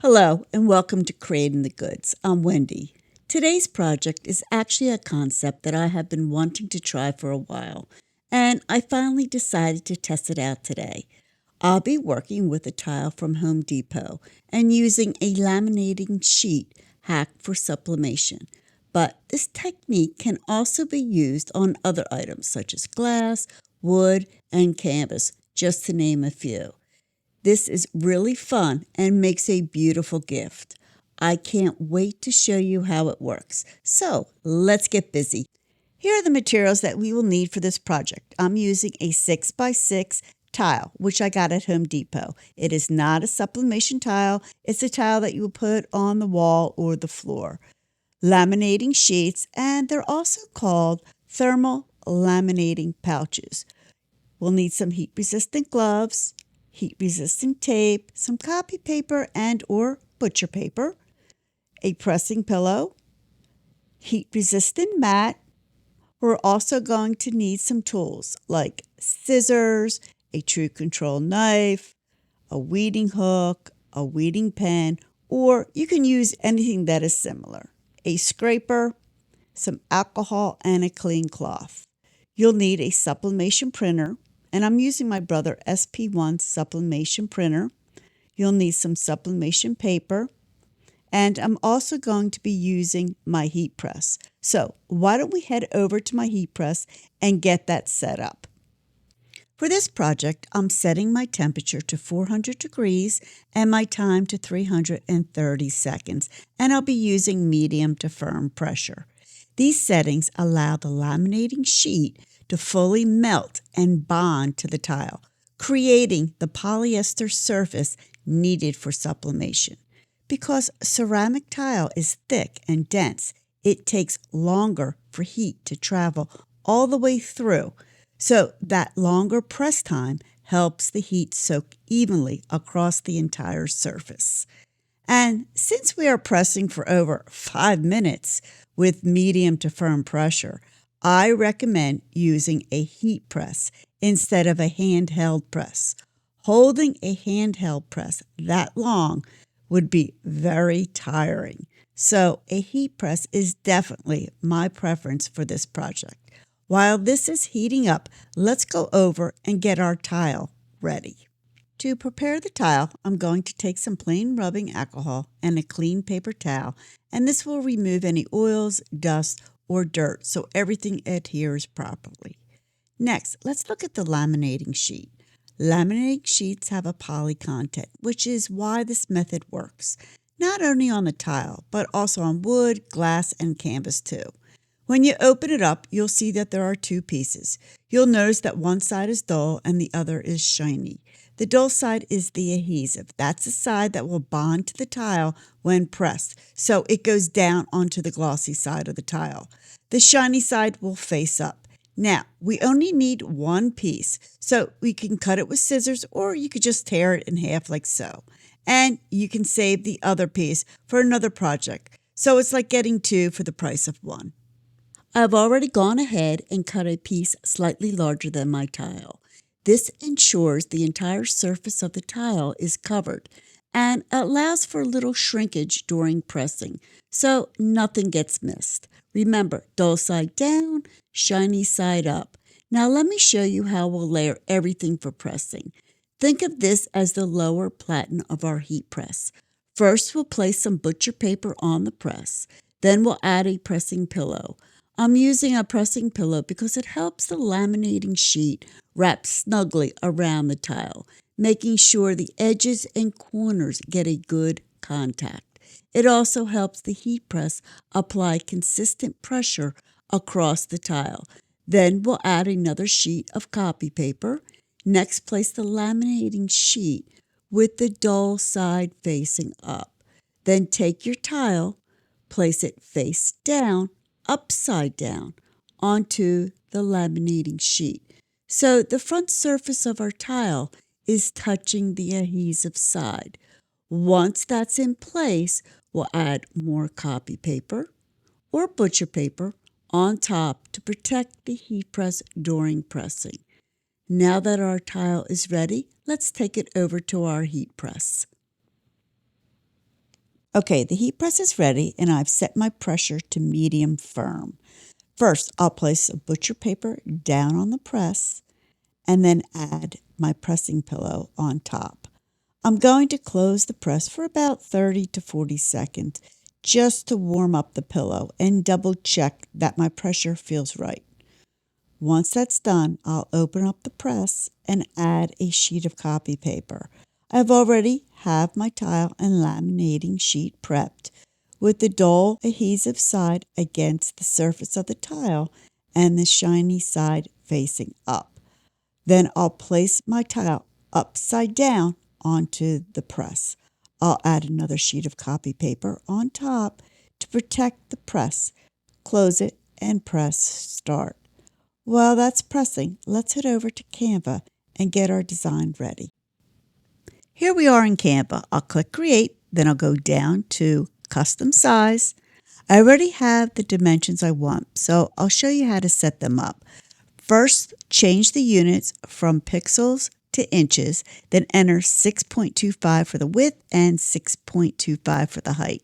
Hello and welcome to Creating the Goods. I'm Wendy. Today's project is actually a concept that I have been wanting to try for a while, and I finally decided to test it out today. I'll be working with a tile from Home Depot and using a laminating sheet hack for sublimation. But this technique can also be used on other items such as glass, wood, and canvas, just to name a few. This is really fun and makes a beautiful gift. I can't wait to show you how it works. So let's get busy. Here are the materials that we will need for this project. I'm using a 6x6 tile, which I got at Home Depot. It is not a sublimation tile. It's a tile that you will put on the wall or the floor. Laminating sheets, and they're also called thermal laminating pouches. We'll need some heat-resistant gloves, heat-resistant tape, some copy paper and or butcher paper, a pressing pillow, heat-resistant mat. We're also going to need some tools like scissors, a true control knife, a weeding hook, a weeding pen, or you can use anything that is similar, a scraper, some alcohol, and a clean cloth. You'll need a sublimation printer, and I'm using my Brother SP1 sublimation printer. You'll need some sublimation paper, and I'm also going to be using my heat press. So why don't we head over to my heat press and get that set up. For this project, I'm setting my temperature to 400 degrees and my time to 330 seconds, and I'll be using medium to firm pressure. These settings allow the laminating sheet to fully melt and bond to the tile, creating the polyester surface needed for sublimation. Because ceramic tile is thick and dense, it takes longer for heat to travel all the way through, so that longer press time helps the heat soak evenly across the entire surface. And since we are pressing for over 5 minutes with medium to firm pressure, I recommend using a heat press instead of a handheld press. Holding a handheld press that long would be very tiring. So a heat press is definitely my preference for this project. While this is heating up, let's go over and get our tile ready. To prepare the tile, I'm going to take some plain rubbing alcohol and a clean paper towel, and this will remove any oils, dust, or dirt so everything adheres properly. Next, let's look at the laminating sheet. Laminating sheets have a poly content, which is why this method works, not only on the tile, but also on wood, glass, and canvas too. When you open it up, you'll see that there are two pieces. You'll notice that one side is dull and the other is shiny. The dull side is the adhesive. That's the side that will bond to the tile when pressed, so it goes down onto the glossy side of the tile. The shiny side will face up. Now, we only need one piece, so we can cut it with scissors or you could just tear it in half like so. And you can save the other piece for another project. So it's like getting two for the price of one. I've already gone ahead and cut a piece slightly larger than my tile. This ensures the entire surface of the tile is covered and allows for a little shrinkage during pressing, so nothing gets missed. Remember, dull side down, shiny side up. Now let me show you how we'll layer everything for pressing. Think of this as the lower platen of our heat press. First, we'll place some butcher paper on the press. Then we'll add a pressing pillow. I'm using a pressing pillow because it helps the laminating sheet wrap snugly around the tile, making sure the edges and corners get a good contact. It also helps the heat press apply consistent pressure across the tile. Then we'll add another sheet of copy paper. Next, place the laminating sheet with the dull side facing up. Then take your tile, place it face down, upside down, onto the laminating sheet. So the front surface of our tile is touching the adhesive side. Once that's in place, we'll add more copy paper or butcher paper on top to protect the heat press during pressing. Now that our tile is ready, let's take it over to our heat press. Okay, the heat press is ready and I've set my pressure to medium firm. First, I'll place a butcher paper down on the press and then add my pressing pillow on top. I'm going to close the press for about 30 to 40 seconds just to warm up the pillow and double check that my pressure feels right. Once that's done, I'll open up the press and add a sheet of copy paper. I've already have my tile and laminating sheet prepped with the dull adhesive side against the surface of the tile and the shiny side facing up. Then I'll place my tile upside down onto the press. I'll add another sheet of copy paper on top to protect the press. Close it and press start. While that's pressing, let's head over to Canva and get our design ready. Here we are in Canva. I'll click Create, then I'll go down to Custom Size. I already have the dimensions I want, so I'll show you how to set them up. First, change the units from pixels to inches, then enter 6.25 for the width and 6.25 for the height.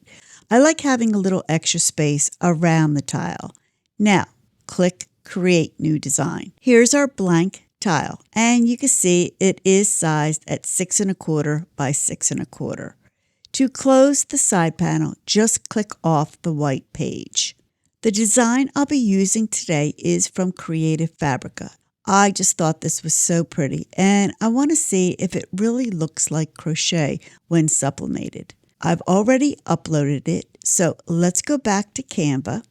I like having a little extra space around the tile. Now, click Create New Design. Here's our blank tile, and you can see it is sized at 6 1/4 by 6 1/4. To close the side panel, just click off the white page. The design I'll be using today is from Creative Fabrica. I just thought this was so pretty, and I want to see if it really looks like crochet when sublimated. I've already uploaded it, so let's go back to Canva.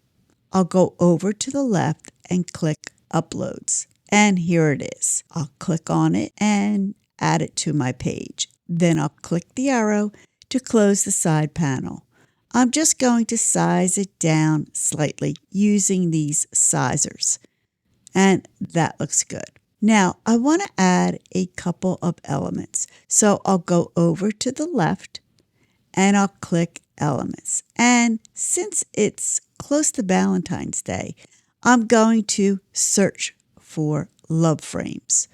I'll go over to the left and click Uploads. And here it is. I'll click on it and add it to my page. Then I'll click the arrow to close the side panel. I'm just going to size it down slightly using these sizers. And that looks good. Now I want to add a couple of elements. So I'll go over to the left and I'll click Elements. And since it's close to Valentine's Day, I'm going to search for love frames.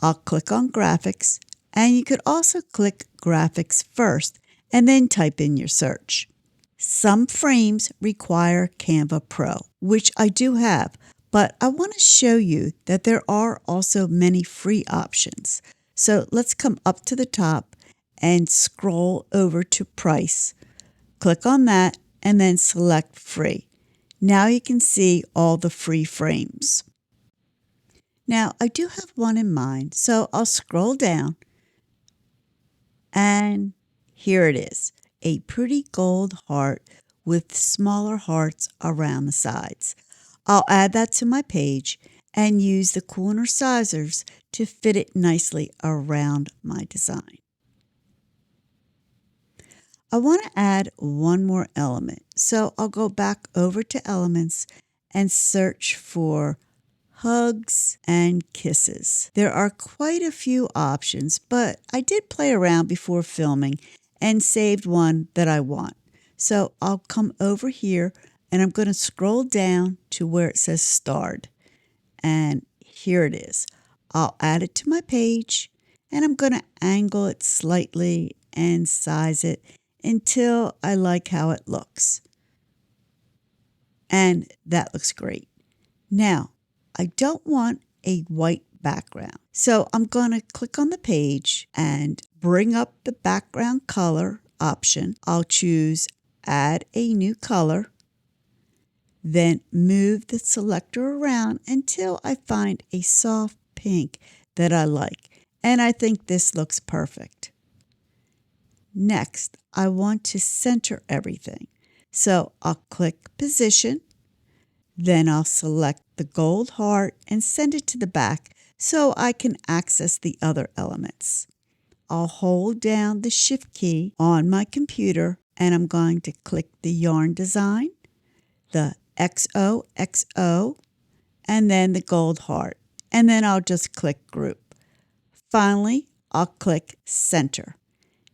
I'll click on Graphics, and you could also click Graphics first and then type in your search. Some frames require Canva Pro, which I do have, but I want to show you that there are also many free options. So let's come up to the top and scroll over to Price. Click on that and then select Free. Now you can see all the free frames. Now I do have one in mind, so I'll scroll down and here it is, a pretty gold heart with smaller hearts around the sides. I'll add that to my page and use the corner sizers to fit it nicely around my design. I want to add one more element, so I'll go back over to Elements and search for Hugs and Kisses. There are quite a few options, but I did play around before filming and saved one that I want. So I'll come over here and I'm going to scroll down to where it says Starred. And here it is. I'll add it to my page and I'm going to angle it slightly and size it until I like how it looks. And that looks great. Now, I don't want a white background. So I'm going to click on the page and bring up the background color option. I'll choose Add a New Color. Then move the selector around until I find a soft pink that I like. And I think this looks perfect. Next, I want to center everything. So I'll click Position. Then I'll select the gold heart and send it to the back so I can access the other elements. I'll hold down the Shift key on my computer and I'm going to click the yarn design, the XOXO, and then the gold heart. And then I'll just click Group. Finally, I'll click Center.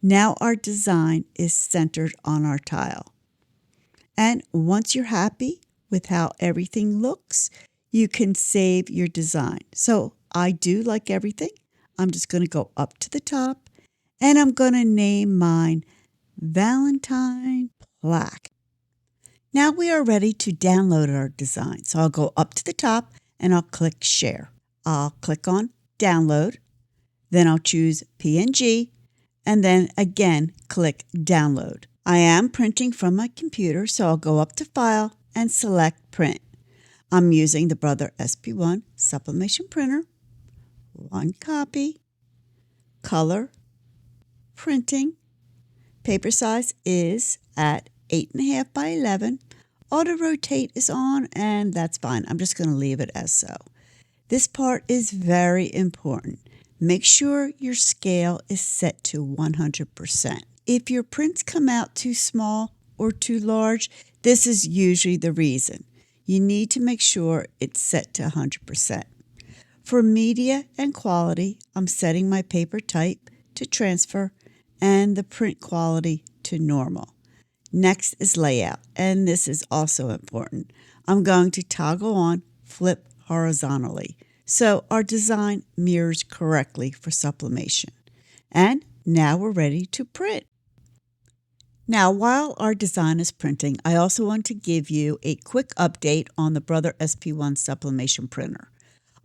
Now our design is centered on our tile. And once you're happy with how everything looks, you can save your design. So I do like everything. I'm just going to go up to the top and I'm going to name mine Valentine Plaque. Now we are ready to download our design. So I'll go up to the top and I'll click Share. I'll click on Download. Then I'll choose PNG and then again click Download. I am printing from my computer, so I'll go up to File and select Print. I'm using the Brother SP1 sublimation printer. One copy. Color. Printing. Paper size is at 8.5 by 11. Auto rotate is on, and that's fine. I'm just going to leave it as so. This part is very important. Make sure your scale is set to 100%. If your prints come out too small or too large, this is usually the reason. You need to make sure it's set to 100%. For media and quality, I'm setting my paper type to transfer and the print quality to normal. Next is layout, and this is also important. I'm going to toggle on flip horizontally so our design mirrors correctly for sublimation. And now we're ready to print. Now, while our design is printing, I also want to give you a quick update on the Brother SP1 sublimation printer.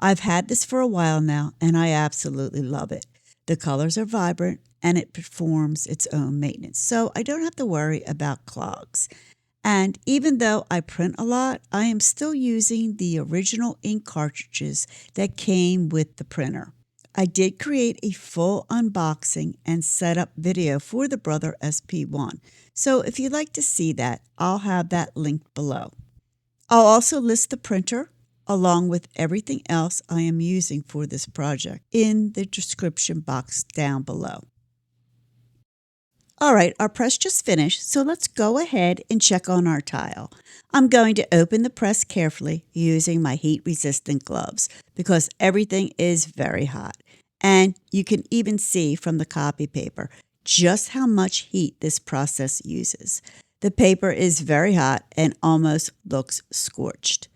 I've had this for a while now, and I absolutely love it. The colors are vibrant, and it performs its own maintenance, so I don't have to worry about clogs. And even though I print a lot, I am still using the original ink cartridges that came with the printer. I did create a full unboxing and setup video for the Brother SP1, so if you'd like to see that, I'll have that linked below. I'll also list the printer along with everything else I am using for this project in the description box down below. All right, our press just finished, so let's go ahead and check on our tile. I'm going to open the press carefully using my heat-resistant gloves because everything is very hot. And you can even see from the copy paper just how much heat this process uses. The paper is very hot and almost looks scorched.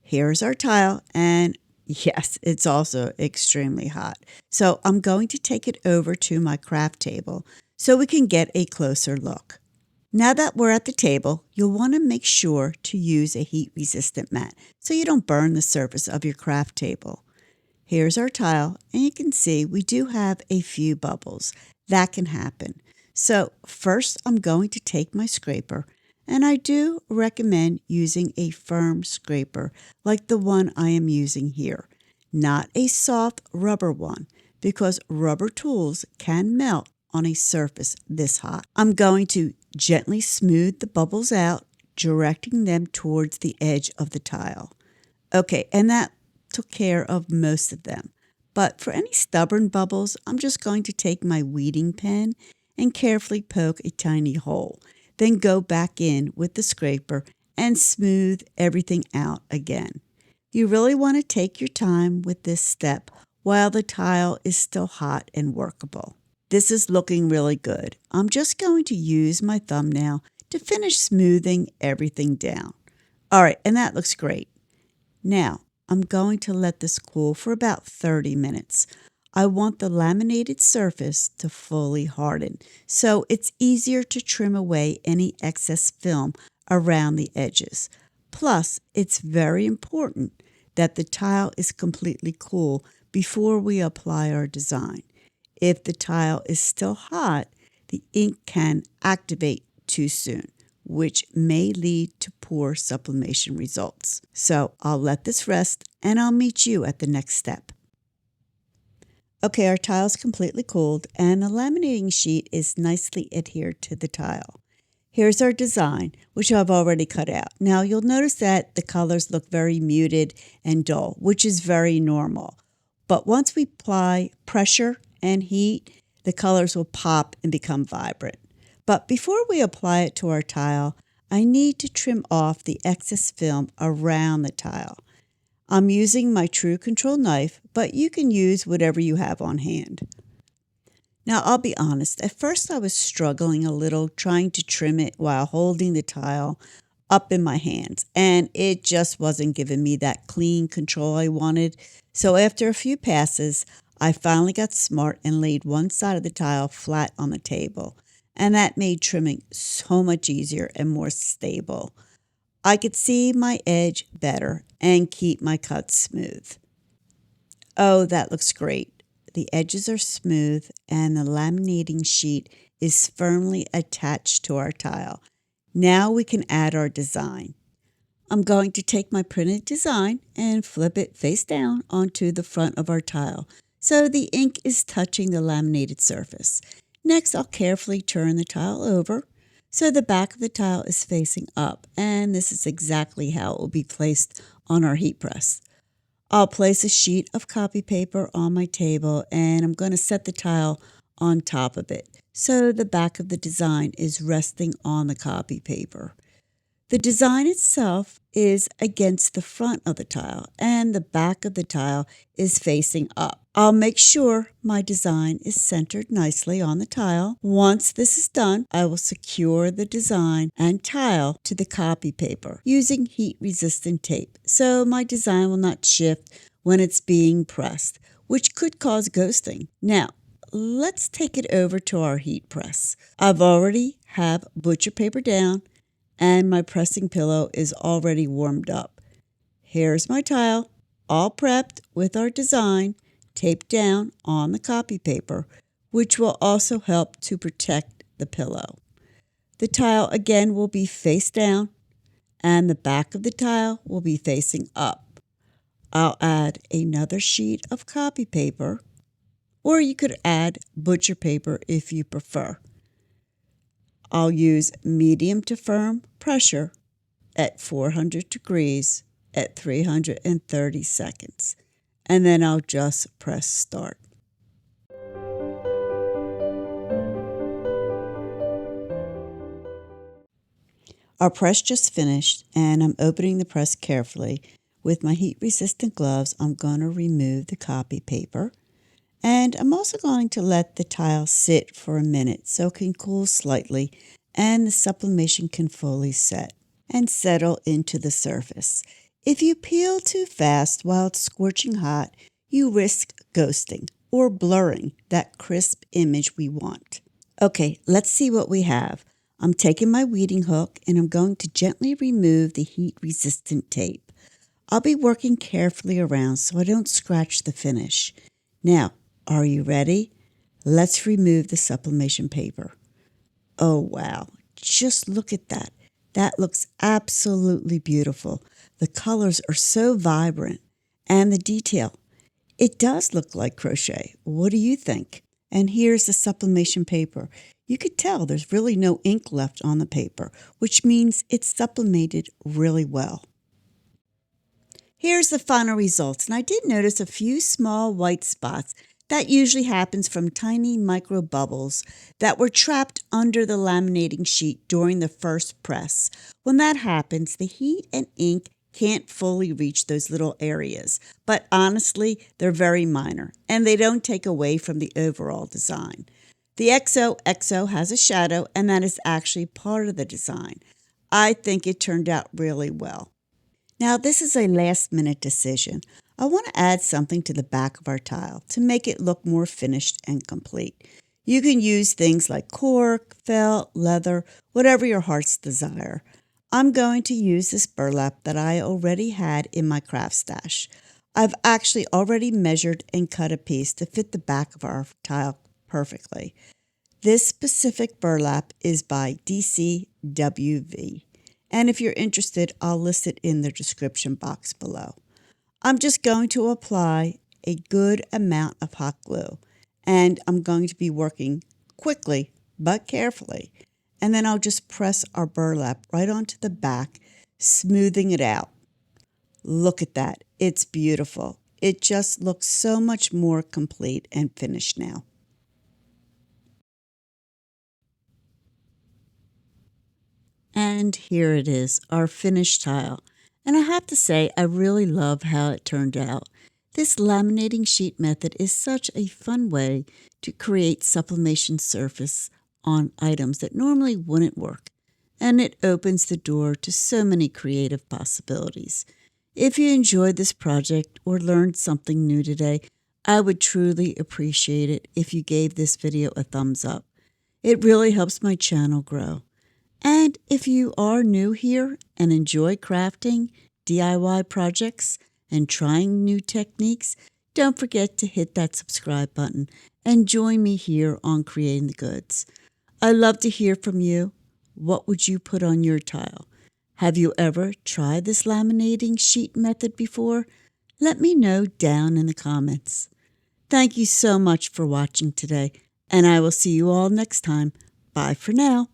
Here's our tile, and yes, it's also extremely hot. So I'm going to take it over to my craft table so we can get a closer look. Now that we're at the table, you'll want to make sure to use a heat-resistant mat so you don't burn the surface of your craft table. Here's our tile, and you can see we do have a few bubbles. That can happen. So first I'm going to take my scraper, and I do recommend using a firm scraper like the one I am using here, not a soft rubber one, because rubber tools can melt on a surface this hot. I'm going to gently smooth the bubbles out, directing them towards the edge of the tile. Okay, and that took care of most of them. But for any stubborn bubbles, I'm just going to take my weeding pen and carefully poke a tiny hole. Then go back in with the scraper and smooth everything out again. You really want to take your time with this step while the tile is still hot and workable. This is looking really good. I'm just going to use my thumbnail to finish smoothing everything down. All right, and that looks great. Now, I'm going to let this cool for about 30 minutes. I want the laminated surface to fully harden, so it's easier to trim away any excess film around the edges. Plus, it's very important that the tile is completely cool before we apply our design. If the tile is still hot, the ink can activate too soon, which may lead to poor sublimation results. So I'll let this rest and I'll meet you at the next step. Okay, our tile is completely cooled and the laminating sheet is nicely adhered to the tile. Here's our design, which I've already cut out. Now you'll notice that the colors look very muted and dull, which is very normal. But once we apply pressure and heat, the colors will pop and become vibrant. But before we apply it to our tile, I need to trim off the excess film around the tile. I'm using my True Control knife, but you can use whatever you have on hand. Now, I'll be honest, at first I was struggling a little trying to trim it while holding the tile, up in my hands, and it just wasn't giving me that clean control I wanted. So after a few passes, I finally got smart and laid one side of the tile flat on the table, and that made trimming so much easier and more stable. I could see my edge better and keep my cuts smooth. Oh, that looks great. The edges are smooth and the laminating sheet is firmly attached to our tile. Now we can add our design. I'm going to take my printed design and flip it face down onto the front of our tile so the ink is touching the laminated surface. Next, I'll carefully turn the tile over so the back of the tile is facing up, and this is exactly how it will be placed on our heat press. I'll place a sheet of copy paper on my table and I'm going to set the tile on top of it so the back of the design is resting on the copy paper. The design itself is against the front of the tile and the back of the tile is facing up. I'll make sure my design is centered nicely on the tile. Once this is done, I will secure the design and tile to the copy paper using heat-resistant tape so my design will not shift when it's being pressed, which could cause ghosting. Now, let's take it over to our heat press. I've already have butcher paper down and my pressing pillow is already warmed up. Here's my tile, all prepped with our design taped down on the copy paper, which will also help to protect the pillow. The tile again will be face down and the back of the tile will be facing up. I'll add another sheet of copy paper, or you could add butcher paper if you prefer. I'll use medium to firm pressure at 400 degrees at 330 seconds. And then I'll just press start. Our press just finished and I'm opening the press carefully. With my heat-resistant gloves, I'm going to remove the copy paper. And I'm also going to let the tile sit for a minute so it can cool slightly and the sublimation can fully set and settle into the surface. If you peel too fast while it's scorching hot, you risk ghosting or blurring that crisp image we want. Okay, let's see what we have. I'm taking my weeding hook and I'm going to gently remove the heat-resistant tape. I'll be working carefully around so I don't scratch the finish. Now, are you ready? Let's remove the sublimation paper. Oh, wow. Just look at that. That looks absolutely beautiful. The colors are so vibrant. And the detail. It does look like crochet. What do you think? And here's the sublimation paper. You could tell there's really no ink left on the paper, which means it's sublimated really well. Here's the final results, and I did notice a few small white spots. That usually happens from tiny micro bubbles that were trapped under the laminating sheet during the first press. When that happens, the heat and ink can't fully reach those little areas, but honestly, they're very minor, and they don't take away from the overall design. The XOXO has a shadow, and that is actually part of the design. I think it turned out really well. Now, this is a last-minute decision. I want to add something to the back of our tile to make it look more finished and complete. You can use things like cork, felt, leather, whatever your heart's desire. I'm going to use this burlap that I already had in my craft stash. I've actually already measured and cut a piece to fit the back of our tile perfectly. This specific burlap is by DCWV. And if you're interested, I'll list it in the description box below. I'm just going to apply a good amount of hot glue, and I'm going to be working quickly but carefully. And then I'll just press our burlap right onto the back, smoothing it out. Look at that. It's beautiful. It just looks so much more complete and finished now. And here it is, our finished tile. And I have to say, I really love how it turned out. This laminating sheet method is such a fun way to create sublimation surface on items that normally wouldn't work. and it opens the door to so many creative possibilities. If you enjoyed this project or learned something new today, I would truly appreciate it if you gave this video a thumbs up. It really helps my channel grow. And if you are new here and enjoy crafting, DIY projects, and trying new techniques, don't forget to hit that subscribe button and join me here on Creating the Goods. I love to hear from you. What would you put on your tile? Have you ever tried this laminating sheet method before? Let me know down in the comments. Thank you so much for watching today, and I will see you all next time. Bye for now.